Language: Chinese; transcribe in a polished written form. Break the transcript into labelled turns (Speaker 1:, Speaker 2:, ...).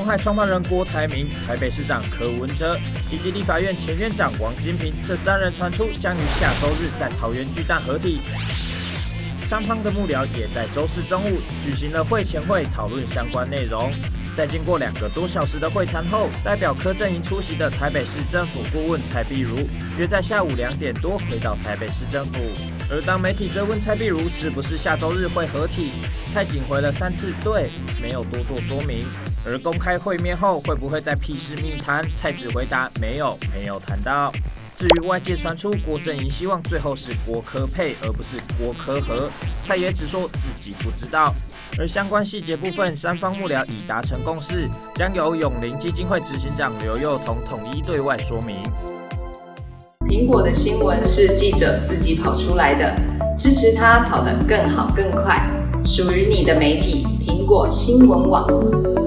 Speaker 1: 鸿海创办人郭台铭、台北市长柯文哲以及立法院前院长王金平这3人传出将于下周日在桃园巨蛋合体。双方的幕僚也在周四中午举行了会前会，讨论相关内容。在经过2个多小时的会谈后，代表柯阵营出席的台北市政府顾问蔡壁如约在下午2点多回到台北市政府。而当媒体追问蔡壁如是不是下周日会合体，蔡仅回了3次对，没有多做说明。而公开会面后会不会再屁事密谈，蔡只回答没有谈到。至于外界传出郭阵营希望最后是郭柯配而不是郭柯合，蔡也只说自己不知道。而相关细节部分，3方幕僚已达成共识，将由永龄基金会执行长刘宥彤统一对外说明。
Speaker 2: 苹果的新闻是记者自己跑出来的，支持他跑得更好更快，属于你的媒体苹果新闻网。